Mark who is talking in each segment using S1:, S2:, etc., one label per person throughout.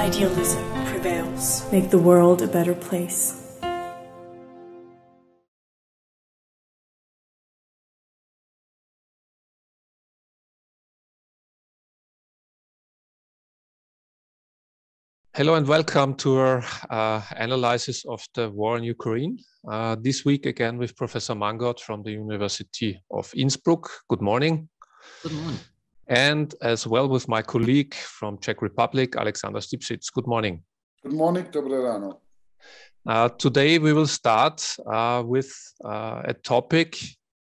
S1: Idealism prevails.
S2: Make the world a better place.
S3: Hello and welcome to our analysis of the war in Ukraine. This week again with Professor Mangott from the University of Innsbruck. Good morning.
S4: Good morning.
S3: And as well with my colleague from Czech Republic, Alexander Stipšić. Good morning.
S5: Good morning, dobré ráno.
S3: Today we will start with a topic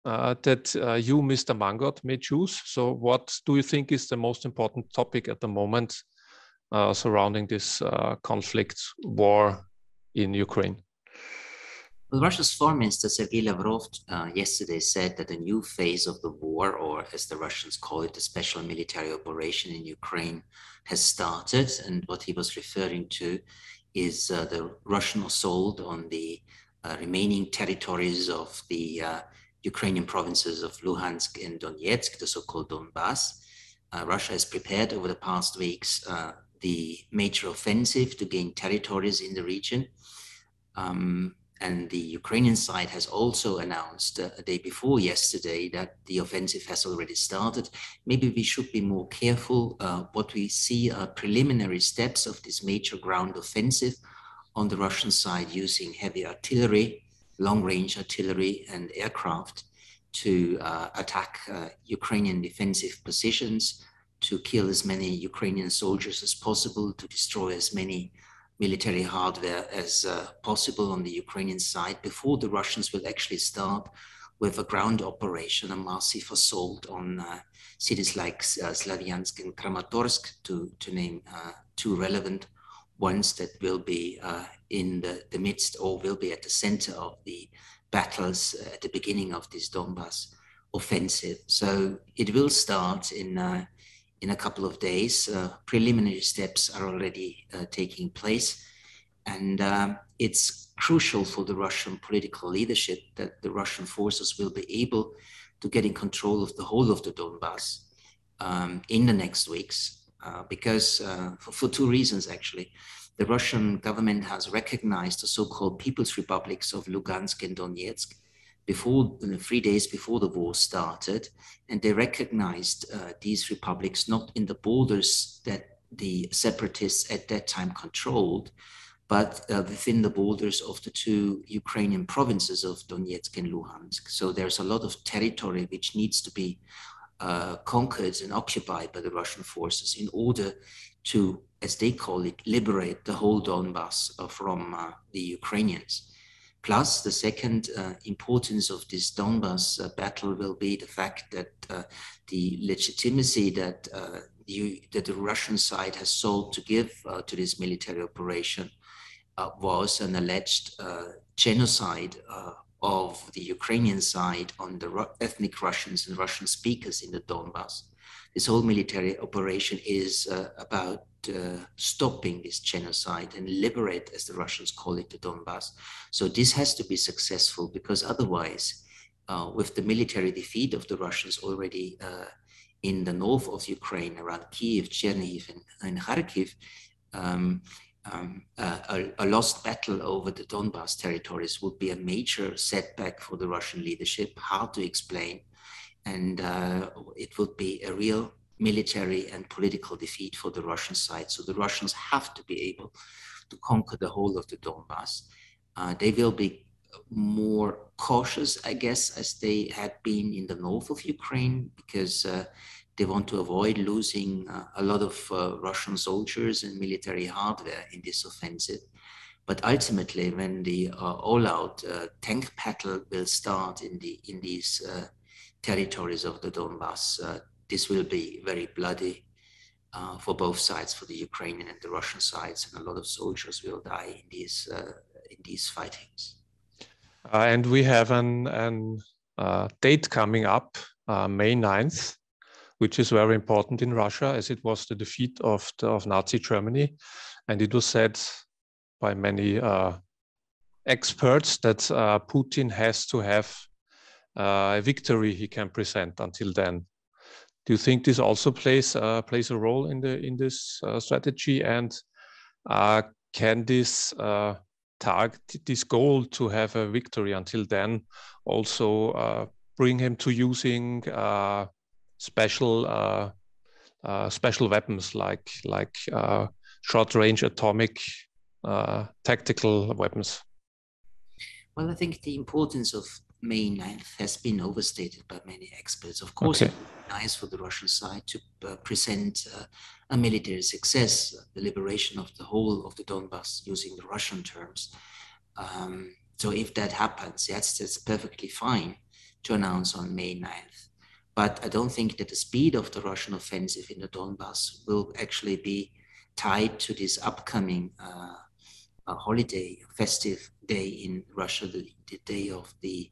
S3: that you, Mr. Mangott, may choose. So what do you think is the most important topic at the moment surrounding this conflict, war in Ukraine?
S4: Well, Russia's Foreign Minister Sergei Lavrov yesterday said that a new phase of the war, or as the Russians call it, the special military operation in Ukraine, has started. And what he was referring to is the Russian assault on the remaining territories of the Ukrainian provinces of Luhansk and Donetsk, the so-called Donbass. Russia has prepared over the past weeks the major offensive to gain territories in the region. And the Ukrainian side has also announced a day before yesterday that the offensive has already started. Maybe we should be more careful. What we see are preliminary steps of this major ground offensive on the Russian side, using heavy artillery, long-range artillery and aircraft to attack Ukrainian defensive positions, to kill as many Ukrainian soldiers as possible, to destroy as many military hardware as possible on the Ukrainian side before the Russians will actually start with a ground operation, a massive assault on cities like Slavyansk and Kramatorsk, to name two relevant ones that will be in the midst, or will be at the center of the battles at the beginning of this Donbass offensive. So it will start in a couple of days. Preliminary steps are already taking place. And it's crucial for the Russian political leadership that the Russian forces will be able to get in control of the whole of the Donbass in the next weeks, because for two reasons, actually. The Russian government has recognized the so-called People's Republics of Lugansk and Donetsk before, 3 days before the war started, and they recognized these republics not in the borders that the separatists at that time controlled, but within the borders of the two Ukrainian provinces of Donetsk and Luhansk. So there's a lot of territory which needs to be conquered and occupied by the Russian forces in order to, as they call it, liberate the whole Donbass from the Ukrainians. Plus, the second importance of this Donbass battle will be the fact that the legitimacy that the Russian side has sought to give to this military operation was an alleged genocide of the Ukrainian side on the ethnic Russians and Russian speakers in the Donbass. This whole military operation is about stopping this genocide and liberate, as the Russians call it, the Donbass. So this has to be successful, because otherwise, with the military defeat of the Russians already in the north of Ukraine, around Kiev, Chernihiv, and Kharkiv, a lost battle over the Donbass territories would be a major setback for the Russian leadership, hard to explain. And it would be a real military and political defeat for the Russian side. So the Russians have to be able to conquer the whole of the Donbass. They will be more cautious, I guess, as they had been in the north of Ukraine, because they want to avoid losing a lot of Russian soldiers and military hardware in this offensive. But ultimately, when the all-out tank battle will start in these territories of the Donbass, this will be very bloody for both sides, for the Ukrainian and the Russian sides, and a lot of soldiers will die in these fightings.
S3: And we have an date coming up, May 9th, which is very important in Russia, as it was the defeat of Nazi Germany. And it was said by many experts that Putin has to have a victory he can present until then. Do you think this also plays a role in this strategy? And can this target, this goal to have a victory until then, also bring him to using special weapons like short-range atomic tactical weapons?
S4: Well, I think the importance of May 9th has been overstated by many experts. Of course, it's nice for the Russian side to present a military success, the liberation of the whole of the Donbass, using the Russian terms. So if that happens, that's perfectly fine to announce on May 9th. But I don't think that the speed of the Russian offensive in the Donbass will actually be tied to this upcoming holiday, festive day in Russia, the day of the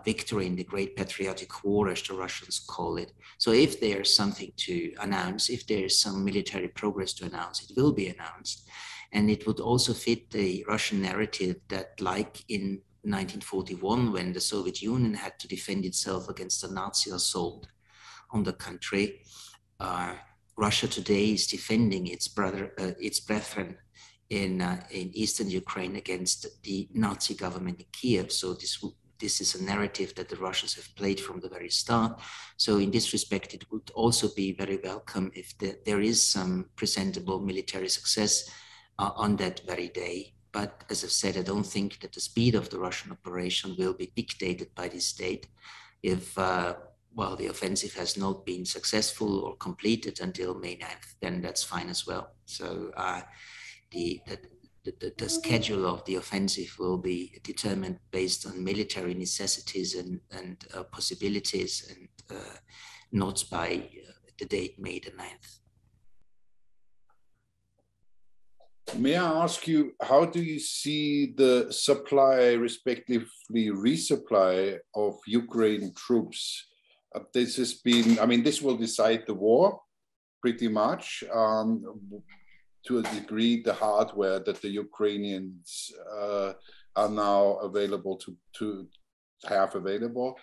S4: victory in the Great Patriotic War, as the Russians call it. So if there's something to announce, if there's some military progress to announce, it will be announced. And it would also fit the Russian narrative that, like in 1941, when the Soviet Union had to defend itself against the Nazi assault on the country, Russia today is defending its brethren in eastern Ukraine against the Nazi government in Kiev. So this is a narrative that the Russians have played from the very start. So in this respect, it would also be very welcome if there is some presentable military success on that very day. But as I've said, I don't think that the speed of the Russian operation will be dictated by this date. If well, the offensive has not been successful or completed until May 9th, then that's fine as well. So the schedule of the offensive will be determined based on military necessities and possibilities, and not by the date May the 9th.
S5: May I ask you, how do you see the supply, respectively resupply of Ukraine troops? This has been, I mean, this will decide the war pretty much. To a degree, the hardware that the Ukrainians are now available to have available.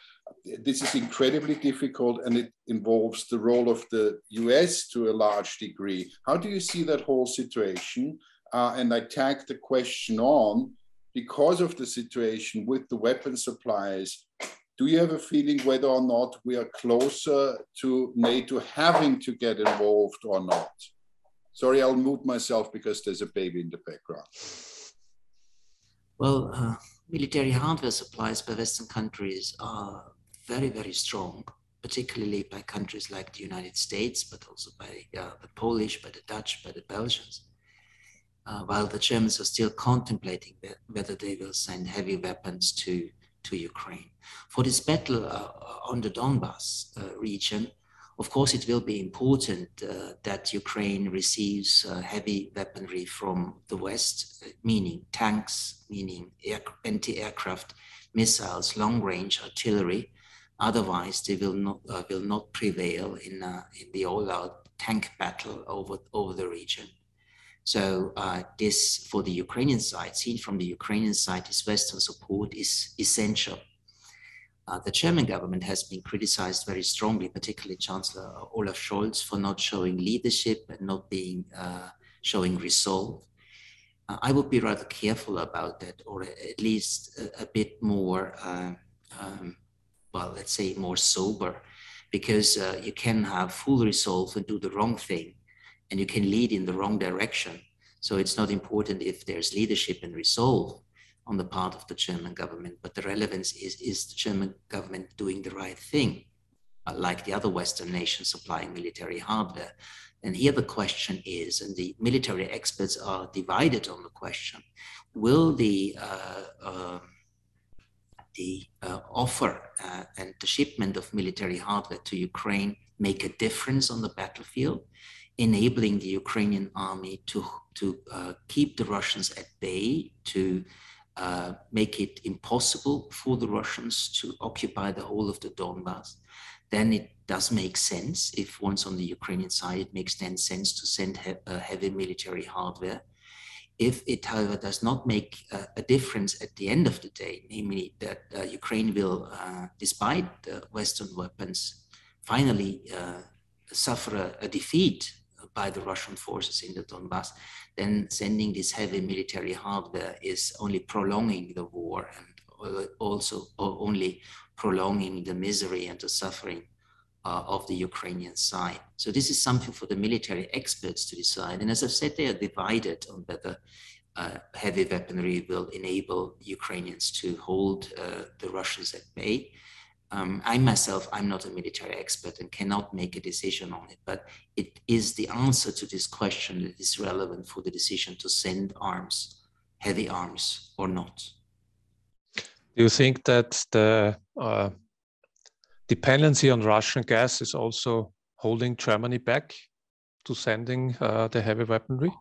S5: This is incredibly difficult, and it involves the role of the US to a large degree. How do you see that whole situation? And I tag the question on, because of the situation with the weapon supplies, do you have a feeling whether or not we are closer to NATO having to get involved or not? Sorry, I'll mute myself because there's a baby in the background.
S4: Well, military hardware supplies by Western countries are very, very strong, particularly by countries like the United States, but also by the Polish, by the Dutch, by the Belgians. While the Germans are still contemplating whether they will send heavy weapons to Ukraine. For this battle on the Donbass region, of course, it will be important that Ukraine receives heavy weaponry from the West, meaning tanks, meaning anti-aircraft missiles, long-range artillery. Otherwise, they will not prevail in the all-out tank battle over the region. So this, for the Ukrainian side, seen from the Ukrainian side, this Western support is essential. The German government has been criticized very strongly, particularly Chancellor Olaf Scholz, for not showing leadership and not showing resolve. I would be rather careful about that, or at least a bit more, well, let's say more sober, because you can have full resolve and do the wrong thing, and you can lead in the wrong direction. So it's not important if there's leadership and resolve on the part of the German government, but the relevance is the German government doing the right thing, like the other Western nations supplying military hardware. And here the question is, and the military experts are divided on the question, will the offer and the shipment of military hardware to Ukraine make a difference on the battlefield, enabling the Ukrainian army to keep the Russians at bay, to make it impossible for the Russians to occupy the whole of the Donbass? Then it does make sense. If once on the Ukrainian side, it makes then sense to send heavy military hardware. If it, however, does not make a difference at the end of the day, namely that Ukraine will, despite the Western weapons, finally suffer a defeat by the Russian forces in the Donbass, then sending this heavy military hardware is only prolonging the war and also only prolonging the misery and the suffering of the Ukrainian side. So this is something for the military experts to decide. And as I've said, they are divided on whether heavy weaponry will enable Ukrainians to hold the Russians at bay. I myself, I'm not a military expert and cannot make a decision on it, but it is the answer to this question that is relevant for the decision to send arms, heavy arms or not.
S3: Do you think that the dependency on Russian gas is also holding Germany back to sending the heavy weaponry?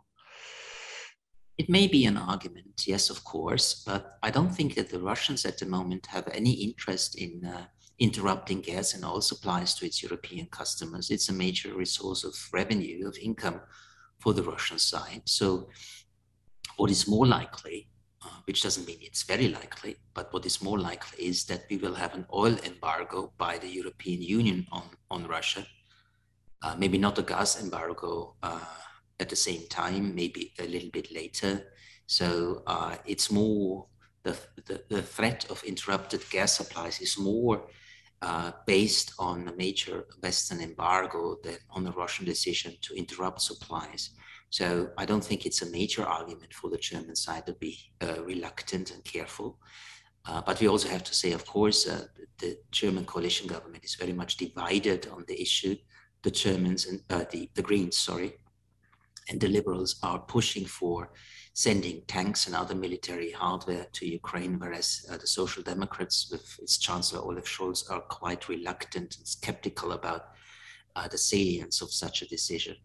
S4: It may be an argument, yes, of course, but I don't think that the Russians at the moment have any interest in interrupting gas and oil supplies to its European customers. It's a major resource of revenue, of income for the Russian side. So what is more likely, which doesn't mean it's very likely, but what is more likely is that we will have an oil embargo by the European Union on Russia. Maybe not a gas embargo at the same time, maybe a little bit later. So it's more, the threat of interrupted gas supplies is more based on a major Western embargo than on the Russian decision to interrupt supplies. So I don't think it's a major argument for the German side to be reluctant and careful. But we also have to say, of course, the German coalition government is very much divided on the issue. The Germans and the Greens, sorry, and the Liberals are pushing for sending tanks and other military hardware to Ukraine, whereas the Social Democrats with its Chancellor Olaf Scholz are quite reluctant and skeptical about the salience of such a decision.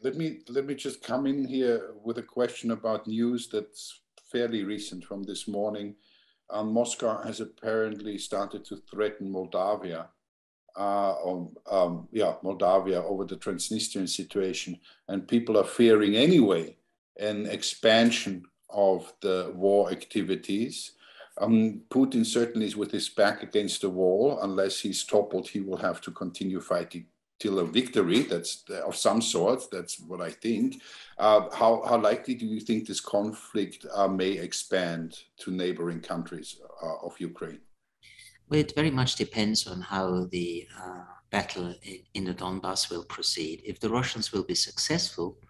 S5: Let me just come in here with a question about news that's fairly recent from this morning. Moscow has apparently started to threaten Moldavia. Moldavia over the Transnistrian situation, and people are fearing anyway an expansion of the war activities. Putin certainly is with his back against the wall. Unless he's toppled, he will have to continue fighting till a victory. That's of some sort. That's what I think. How likely do you think this conflict may expand to neighboring countries of Ukraine?
S4: Well, it very much depends on how the battle in the Donbass will proceed. If the Russians will be successful,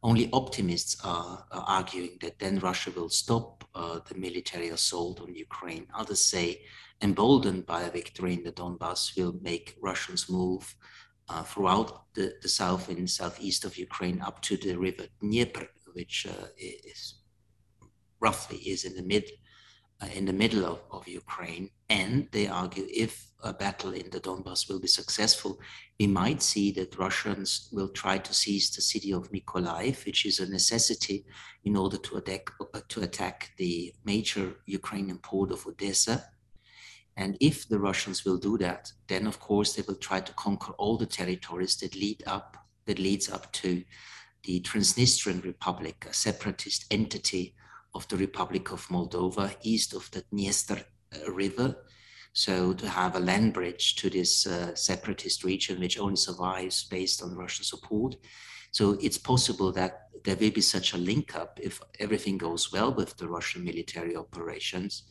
S4: only optimists are arguing that then Russia will stop the military assault on Ukraine. Others say, emboldened by a victory in the Donbass, will make Russians move throughout the south and southeast of Ukraine up to the river Dnieper, which is roughly in the middle of Ukraine. And they argue if a battle in the Donbass will be successful, we might see that Russians will try to seize the city of Mykolaiv, which is a necessity in order to attack the major Ukrainian port of Odessa. And if the Russians will do that, then of course they will try to conquer all the territories that leads up to the Transnistrian Republic, a separatist entity of the Republic of Moldova, east of the Dniester River. So to have a land bridge to this separatist region, which only survives based on Russian support. So it's possible that there will be such a link up if everything goes well with the Russian military operations.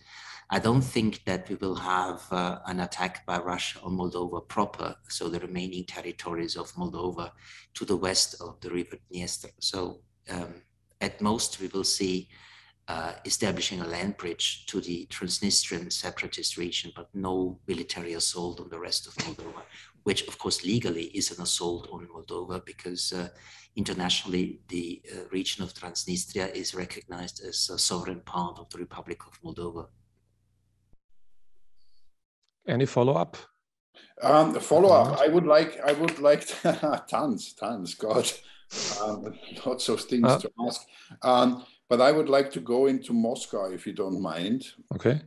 S4: I don't think that we will have an attack by Russia on Moldova proper, so the remaining territories of Moldova to the west of the river Dniester. So at most we will see establishing a land bridge to the Transnistrian separatist region, but no military assault on the rest of Moldova, which of course legally is an assault on Moldova because internationally the region of Transnistria is recognized as a sovereign part of the Republic of Moldova.
S3: Any follow-up?
S5: Follow-up. I would like tons, God, lots of things to ask. But I would like to go into Moscow, if you don't mind.
S3: Okay.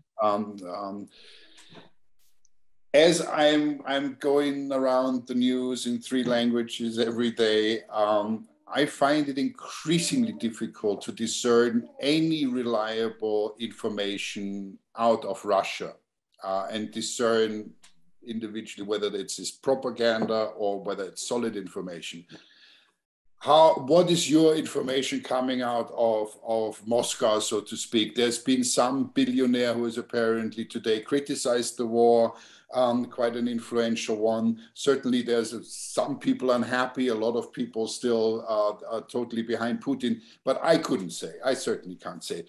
S5: As I'm going around the news in 3 languages every day, I find it increasingly difficult to discern any reliable information out of Russia and discern individually, whether it's this propaganda or whether it's solid information. What is your information coming out of Moscow, so to speak? There's been some billionaire who has apparently today criticized the war, quite an influential one. Certainly there's some people unhappy, a lot of people still are totally behind Putin, but I certainly can't say.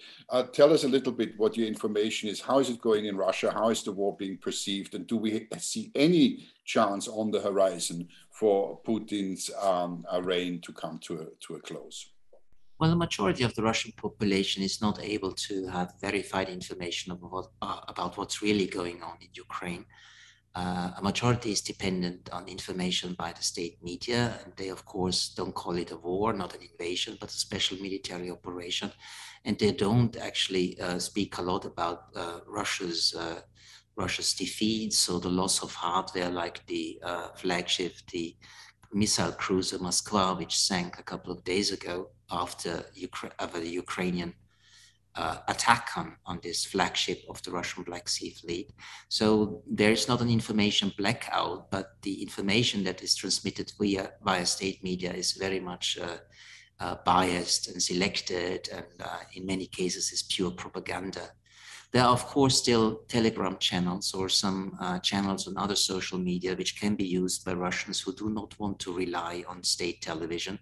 S5: Tell us a little bit what your information is. How is it going in Russia? How is the war being perceived? And do we see any chance on the horizon for Putin's reign to come to a close?
S4: Well, the majority of the Russian population is not able to have verified information about what's really going on in Ukraine. A majority is dependent on information by the state media, and they, of course, don't call it a war, not an invasion, but a special military operation. And they don't actually speak a lot about Russia's defeats, so the loss of hardware like the flagship, the missile cruiser Moskva, which sank a couple of days ago after the Ukrainian attack on this flagship of the Russian Black Sea Fleet. So there is not an information blackout, but the information that is transmitted via state media is very much biased and selected, and in many cases is pure propaganda. There are, of course, still Telegram channels or some channels on other social media which can be used by Russians who do not want to rely on state television.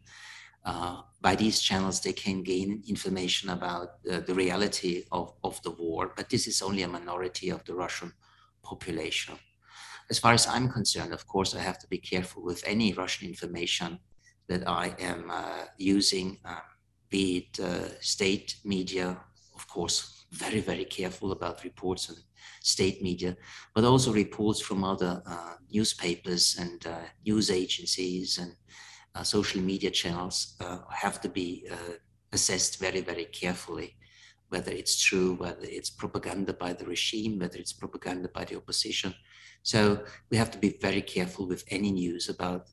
S4: By these channels, they can gain information about the reality of the war, but this is only a minority of the Russian population. As far as I'm concerned, of course, I have to be careful with any Russian information that I am using, be it state media, of course, very, very careful about reports on state media, but also reports from other newspapers and news agencies and social media channels have to be assessed very, very carefully, whether it's true, whether it's propaganda by the regime, whether it's propaganda by the opposition. So we have to be very careful with any news about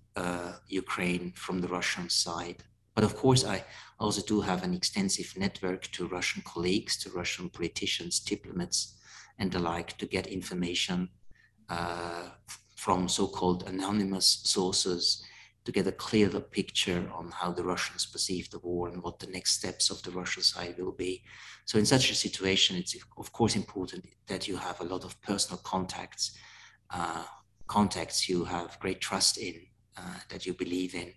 S4: Ukraine from the Russian side. But of course, I also do have an extensive network to Russian colleagues, to Russian politicians, diplomats, and the like, to get information from so-called anonymous sources, to get a clearer picture on how the Russians perceive the war and what the next steps of the Russian side will be. So in such a situation, it's of course important that you have a lot of personal contacts, contacts you have great trust in, that you believe in,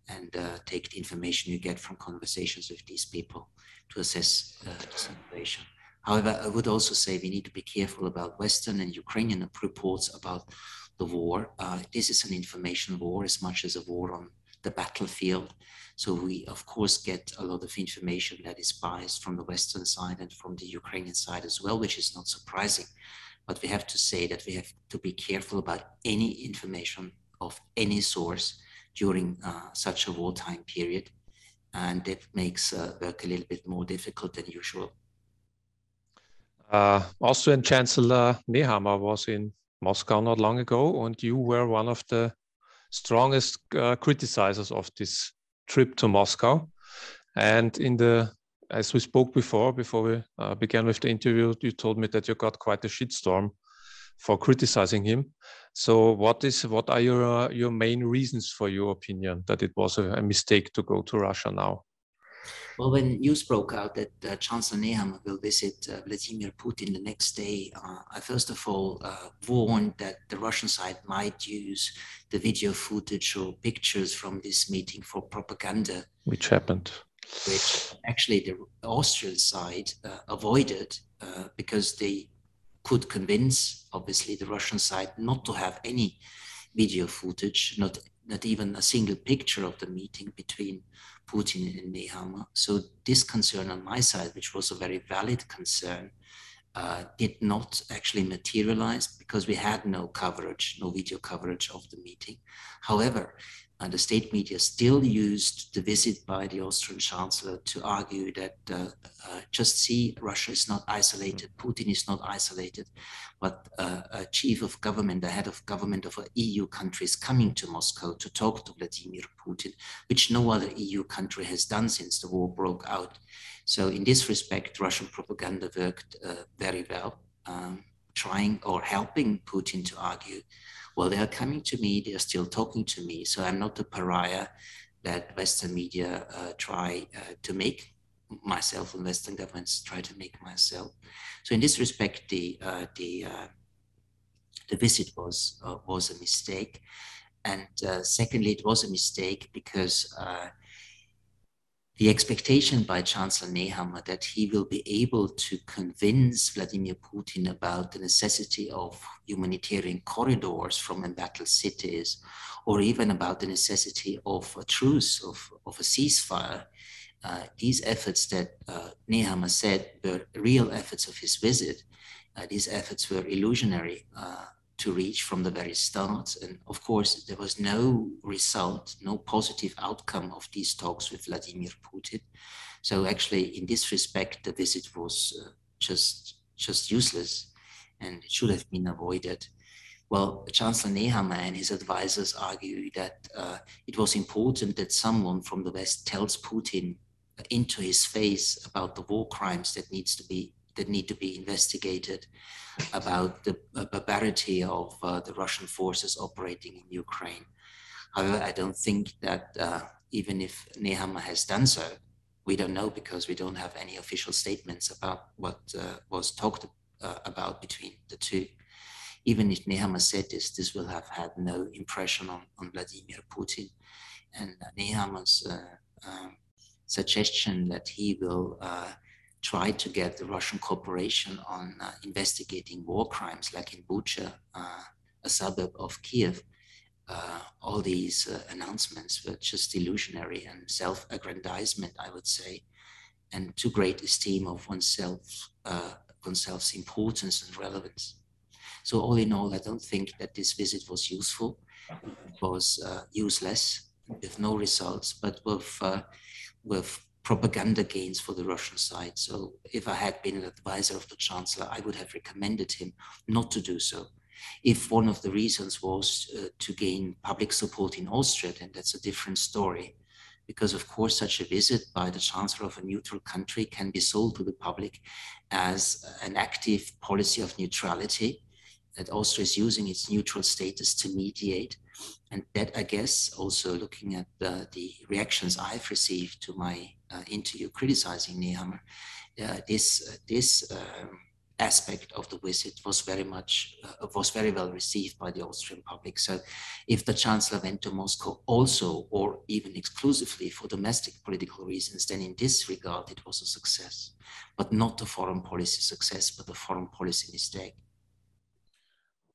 S4: and take the information you get from conversations with these people to assess the situation. However, I would also say we need to be careful about Western and Ukrainian reports about the war. This is an information war as much as a war on the battlefield. So we, of course, get a lot of information that is biased from the Western side and from the Ukrainian side as well, which is not surprising. But we have to say that we have to be careful about any information of any source during such a wartime period. And that makes work a little bit more difficult than usual.
S3: Austrian Chancellor Nehammer was in Moscow not long ago, and you were one of the strongest criticizers of this trip to Moscow. And as we spoke before we began with the interview, you told me that you got quite a shitstorm for criticizing him. So what are your main reasons for your opinion that it was a mistake to go to Russia now?
S4: Well, when news broke out that Chancellor Nehammer will visit Vladimir Putin the next day, I first of all warned that the Russian side might use the video footage or pictures from this meeting for propaganda.
S3: Which happened.
S4: Which actually the Austrian side avoided because they could convince, obviously, the Russian side not to have any video footage, not even a single picture of the meeting between Putin and Nehammer. So this concern on my side, which was a very valid concern, did not actually materialize because we had no coverage, no video coverage of the meeting. However, the state media still used the visit by the Austrian Chancellor to argue that just see, Russia is not isolated, Putin is not isolated, but a chief of government, the head of government of an EU country is coming to Moscow to talk to Vladimir Putin, which no other EU country has done since the war broke out. So in this respect, Russian propaganda worked very well. trying or helping Putin to argue, well, they are coming to me, they are still talking to me, so I'm not a pariah that Western media try to make myself, and Western governments try to make myself. So in this respect, the visit was a mistake. And secondly, it was a mistake because the expectation by Chancellor Nehammer that he will be able to convince Vladimir Putin about the necessity of humanitarian corridors from embattled cities, or even about the necessity of a truce, of a ceasefire, these efforts that Nehammer said were real efforts of his visit, these efforts were illusionary to reach from the very start. And of course, there was no result, no positive outcome of these talks with Vladimir Putin. So actually, in this respect, the visit was just useless, and it should have been avoided. Well, Chancellor Nehammer and his advisors argue that it was important that someone from the West tells Putin into his face about the war crimes that need to be investigated, about the barbarity of the Russian forces operating in Ukraine. However, I don't think that even if Nehammer has done so, we don't know because we don't have any official statements about what was talked about between the two. Even if Nehammer said this will have had no impression on Vladimir Putin. And Nehammer's suggestion that he will try to get the Russian cooperation on investigating war crimes, like in Bucha, a suburb of Kiev, all these announcements were just illusionary and self-aggrandizement, I would say, and too great esteem of oneself's importance and relevance. So all in all, I don't think that this visit was useful. It was useless, with no results, but with propaganda gains for the Russian side. So if I had been an advisor of the Chancellor, I would have recommended him not to do so. If one of the reasons was to gain public support in Austria, then that's a different story. Because of course, such a visit by the Chancellor of a neutral country can be sold to the public as an active policy of neutrality, that Austria is using its neutral status to mediate. And that, I guess, also looking at the reactions I've received to my interview criticizing Nehammer, this aspect of the visit was very well received by the Austrian public. So if the Chancellor went to Moscow also, or even exclusively for domestic political reasons, then in this regard, it was a success, but not a foreign policy success, but a foreign policy mistake.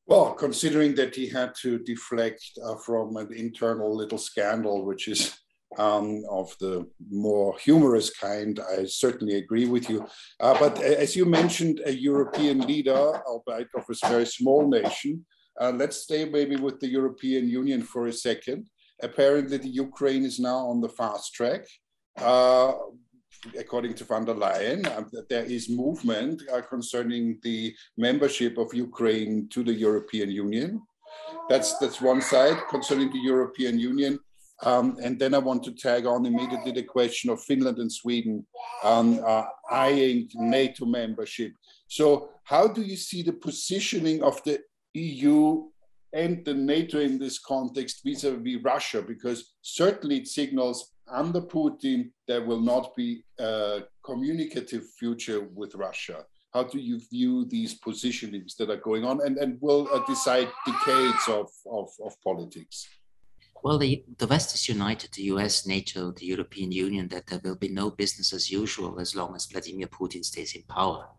S5: Well, considering that he had to deflect from an internal little scandal, which is of the more humorous kind, I certainly agree with you. But as you mentioned, a European leader, albeit of a very small nation, let's stay maybe with the European Union for a second. Apparently, the Ukraine is now on the fast track. According to von der Leyen, there is movement concerning the membership of Ukraine to the European Union. That's one side concerning the European Union. And then I want to tag on immediately the question of Finland and Sweden eyeing NATO membership. So how do you see the positioning of the EU and the NATO in this context vis-a-vis Russia? Because certainly it signals under Putin, there will not be a communicative future with Russia. How do you view these positionings that are going on and will decide decades of politics?
S4: Well, the West is united, the US, NATO, the European Union, that there will be no business as usual as long as Vladimir Putin stays in power.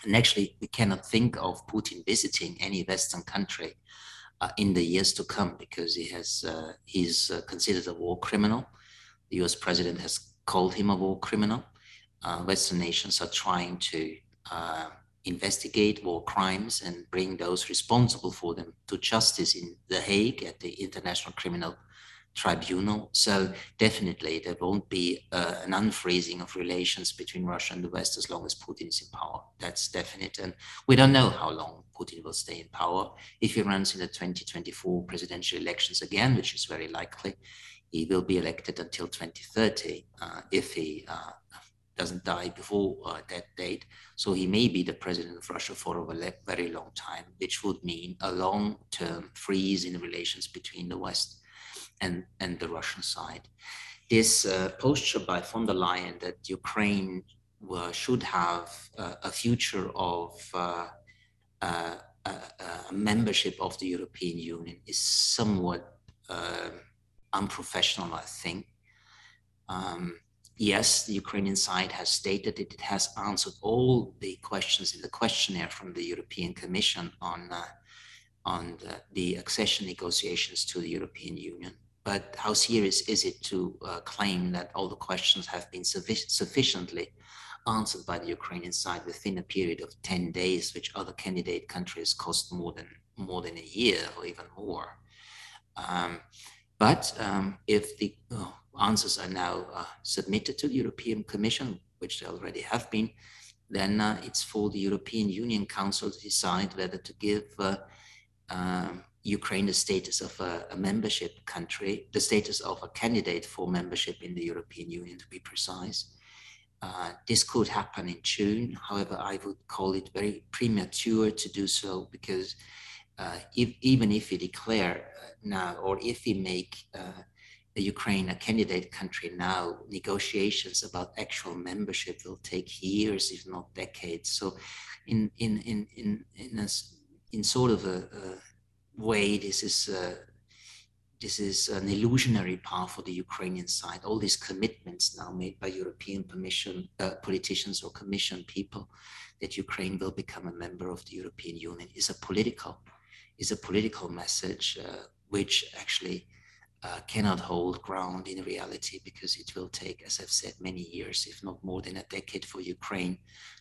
S4: And actually, we cannot think of Putin visiting any Western country in the years to come because he's considered a war criminal. The US president has called him a war criminal. Western nations are trying to investigate war crimes and bring those responsible for them to justice in The Hague at the International Criminal Tribunal. So definitely there won't be an unfreezing of relations between Russia and the West as long as Putin is in power. That's definite. And we don't know how long Putin will stay in power. If he runs in the 2024 presidential elections again, which is very likely, he will be elected until 2030 if he doesn't die before that date. So he may be the president of Russia for a very long time, which would mean a long-term freeze in relations between the West and the Russian side. This posture by von der Leyen that Ukraine should have a future of membership of the European Union is somewhat unprofessional, I think. Yes, the Ukrainian side has stated that it has answered all the questions in the questionnaire from the European Commission on the accession negotiations to the European Union. But how serious is it to claim that all the questions have been sufficiently answered by the Ukrainian side within a period of 10 days, which other candidate countries cost more than a year or even more? But if the answers are now submitted to the European Commission, which they already have been, then it's for the European Union Council to decide whether to give Ukraine the status of a membership country, the status of a candidate for membership in the European Union, to be precise. This could happen in June. However, I would call it very premature to do so, because even if we declare now, or if we make Ukraine a candidate country now, negotiations about actual membership will take years, if not decades. So in sort of a way, this is an illusionary path for the Ukrainian side. All these commitments now made by European politicians or Commission people that Ukraine will become a member of the European Union is a political message, which actually cannot hold ground in reality, because it will take, as I've said, many years, if not more than a decade, for Ukraine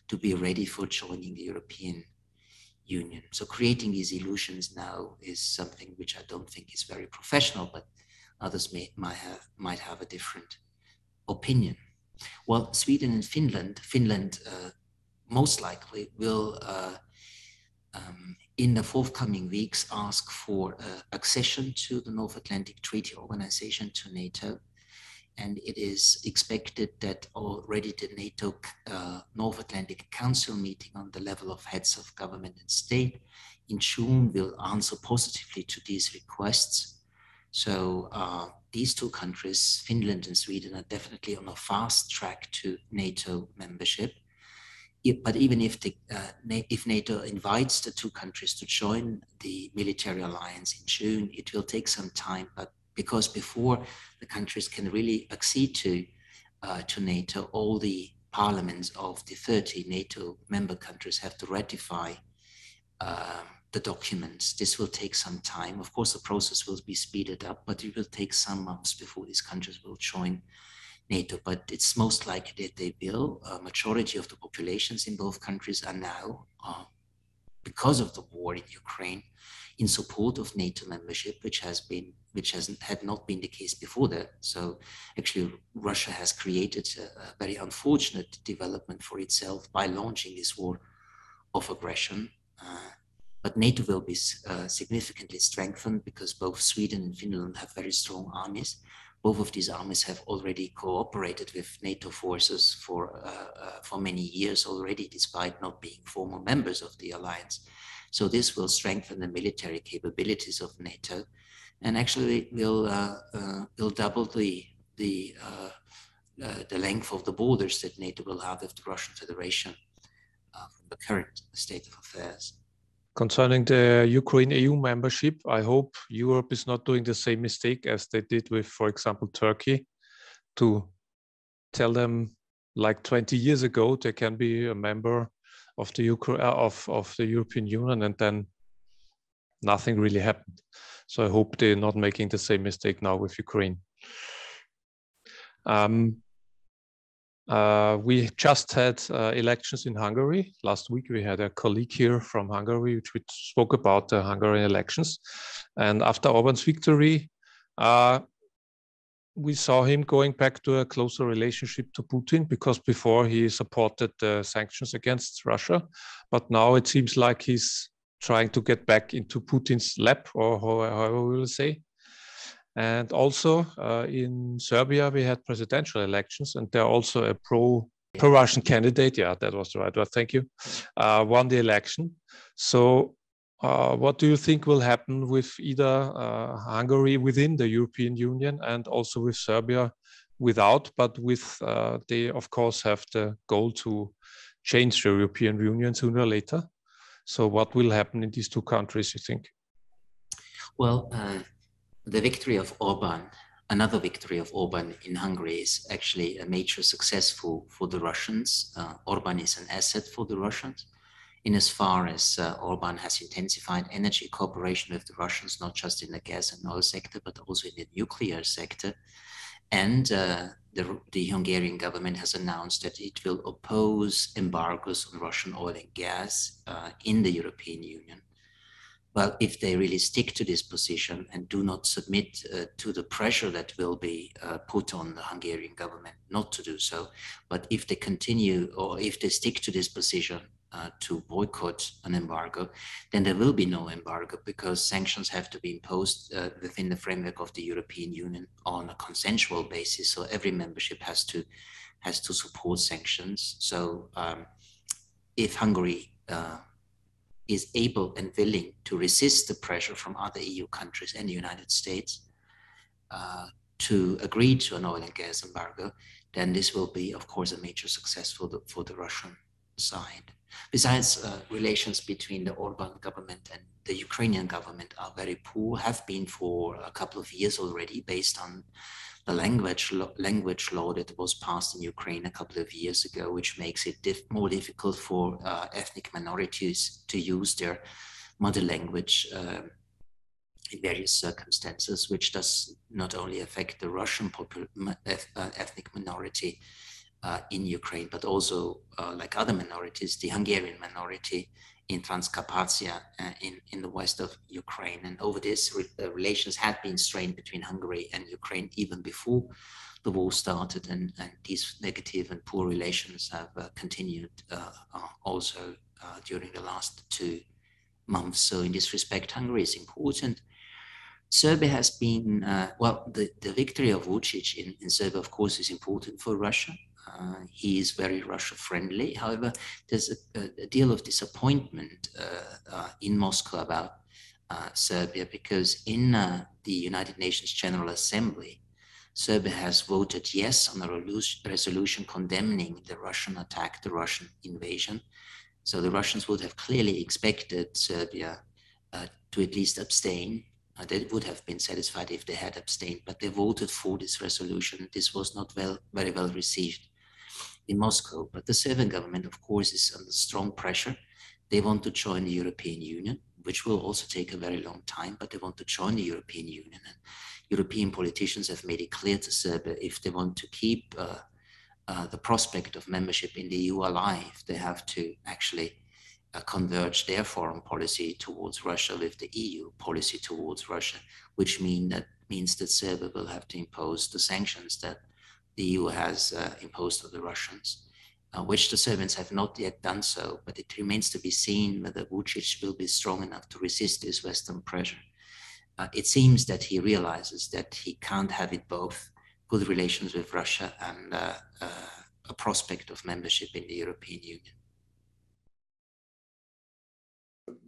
S4: to be ready for joining the European Union. So creating these illusions now is something which I don't think is very professional, but others might have a different opinion. Well, Sweden and Finland most likely will in the forthcoming weeks ask for accession to the North Atlantic Treaty Organization, to NATO. And it is expected that already the NATO North Atlantic Council meeting on the level of heads of government and state in June will answer positively to these requests. So these two countries, Finland and Sweden, are definitely on a fast track to NATO membership. But even if NATO invites the two countries to join the military alliance in June, it will take some time. But because before the countries can really accede to NATO, all the parliaments of the 30 NATO member countries have to ratify the documents. This will take some time. Of course, the process will be speeded up, but it will take some months before these countries will join NATO. But it's most likely that they will. A majority of the populations in both countries are now, because of the war in Ukraine, in support of NATO membership, which had not been the case before that. So actually, Russia has created a very unfortunate development for itself by launching this war of aggression. But NATO will be significantly strengthened, because both Sweden and Finland have very strong armies. Both of these armies have already cooperated with NATO forces for many years already, despite not being former members of the alliance. So this will strengthen the military capabilities of NATO, and actually will double the length of the borders that NATO will have with the Russian Federation from the current state of affairs.
S3: Concerning the Ukraine EU membership, I hope Europe is not doing the same mistake as they did with, for example, Turkey, to tell them like 20 years ago they can be a member of the European Union, and then nothing really happened. So I hope they're not making the same mistake now with Ukraine. We just had elections in Hungary. Last week we had a colleague here from Hungary, which we spoke about the Hungarian elections. And after Orban's victory, we saw him going back to a closer relationship to Putin, because before he supported the sanctions against Russia. But now it seems like he's trying to get back into Putin's lap, or however we will say. And also in Serbia, we had presidential elections, and they're also a pro-Russian candidate, yeah, that was the right word, thank you, won the election. So what do you think will happen with either Hungary within the European Union and also with Serbia without, but with, they of course have the goal to change the European Union sooner or later. So what will happen in these two countries, you think?
S4: Well, the victory of Orban, another victory of Orban in Hungary is actually a major success for the Russians. Orban is an asset for the Russians in as far as Orban has intensified energy cooperation with the Russians, not just in the gas and oil sector, but also in the nuclear sector. And the Hungarian government has announced that it will oppose embargoes on Russian oil and gas in the European Union. Well, if they really stick to this position and do not submit to the pressure that will be put on the Hungarian government not to do so, but if they continue or if they stick to this position to boycott an embargo, then there will be no embargo because sanctions have to be imposed within the framework of the European Union on a consensual basis. So every membership has to support sanctions. So if Hungary is able and willing to resist the pressure from other EU countries and the United States to agree to an oil and gas embargo, then this will be, of course, a major success for the Russian side. Besides, relations between the Orban government and the Ukrainian government are very poor, have been for a couple of years already, based on the language law that was passed in Ukraine a couple of years ago, which makes it more difficult for ethnic minorities to use their mother language in various circumstances, which does not only affect the Russian ethnic minority in Ukraine, but also like other minorities, the Hungarian minority in Transcarpathia in the west of Ukraine. And over this, relations had been strained between Hungary and Ukraine even before the war started, and these negative and poor relations have continued also during the last 2 months. So in this respect, Hungary is important. Serbia has been, well, the victory of Vučić in Serbia, of course, is important for Russia. He is very Russia-friendly. However, there's a deal of disappointment in Moscow about Serbia, because in the United Nations General Assembly, Serbia has voted yes on a resolution condemning the Russian attack, the Russian invasion. So the Russians would have clearly expected Serbia to at least abstain. They would have been satisfied if they had abstained, but they voted for this resolution. This was not very well received in Moscow. But the Serbian government, of course, is under strong pressure. They want to join the European Union, which will also take a very long time, but they want to join the European Union. And European politicians have made it clear to Serbia, if they want to keep the prospect of membership in the EU alive, they have to actually converge their foreign policy towards Russia with the EU policy towards Russia, which means that Serbia will have to impose the sanctions that the EU has imposed on the Russians, which the Serbians have not yet done so, but it remains to be seen whether Vučić will be strong enough to resist this Western pressure. It seems that he realizes that he can't have it both, good relations with Russia and a prospect of membership in the European Union.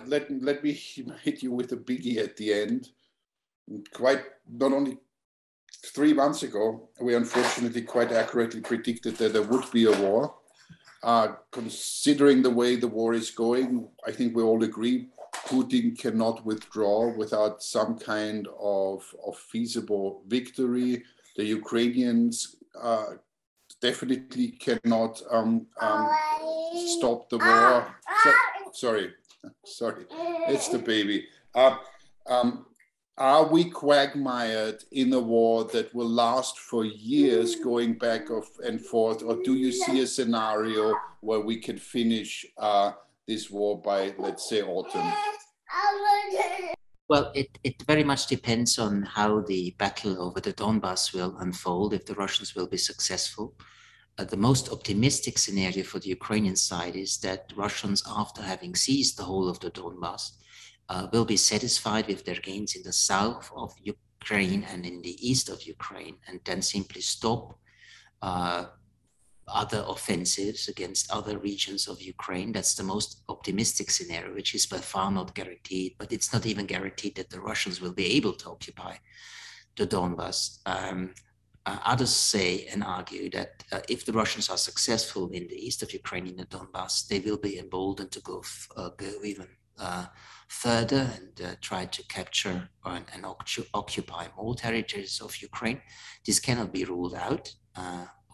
S5: Let me hit you with a biggie at the end. Not only 3 months ago, we unfortunately quite accurately predicted that there would be a war. Considering the way the war is going, I think we all agree Putin cannot withdraw without some kind of feasible victory. The Ukrainians definitely cannot stop the war. Sorry, it's the baby. Are we quagmired in a war that will last for years, going back and forth, or do you see a scenario where we can finish this war by, let's say, autumn?
S4: Well, it very much depends on how the battle over the Donbass will unfold, if the Russians will be successful. The most optimistic scenario for the Ukrainian side is that Russians, after having seized the whole of the Donbass, will be satisfied with their gains in the south of Ukraine and in the east of Ukraine, and then simply stop other offensives against other regions of Ukraine. That's the most optimistic scenario, which is by far not guaranteed, but it's not even guaranteed that the Russians will be able to occupy the Donbass. Others say and argue that if the Russians are successful in the east of Ukraine, in the Donbass, they will be emboldened to go even further and try to capture and occupy more territories of Ukraine. This cannot be ruled out,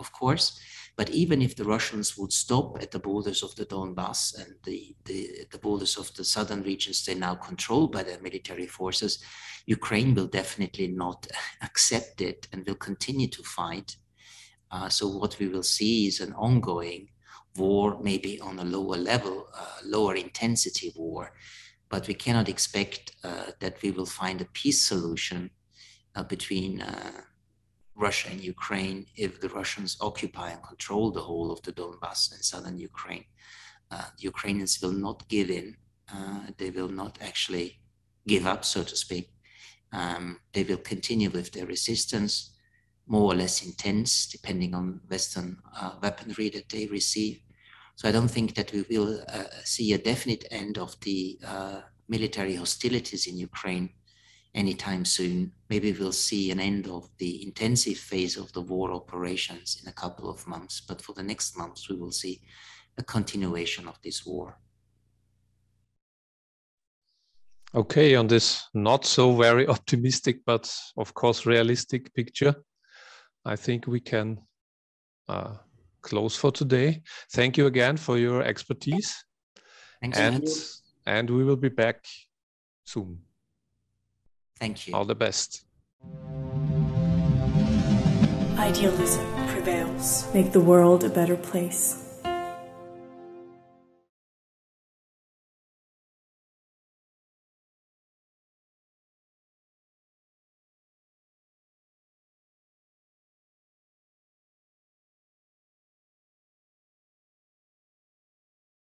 S4: of course. But even if the Russians would stop at the borders of the Donbass and the borders of the southern regions they now control by their military forces, Ukraine will definitely not accept it and will continue to fight. So what we will see is an ongoing war, maybe on a lower level, lower intensity war, but we cannot expect that we will find a peace solution between Russia and Ukraine if the Russians occupy and control the whole of the Donbass and southern Ukraine. The Ukrainians will not give in. They will not actually give up, so to speak. They will continue with their resistance, more or less intense, depending on Western weaponry that they receive. So I don't think that we will see a definite end of the military hostilities in Ukraine anytime soon. Maybe we'll see an end of the intensive phase of the war operations in a couple of months, but for the next months we will see a continuation of this war.
S3: Okay, on this not so very optimistic, but of course realistic picture, I think we can close for today. Thank you again for your expertise.
S4: Thanks.
S3: And we will be back soon.
S4: Thank you.
S3: All the best.
S1: Idealism prevails.
S2: Make the world a better place.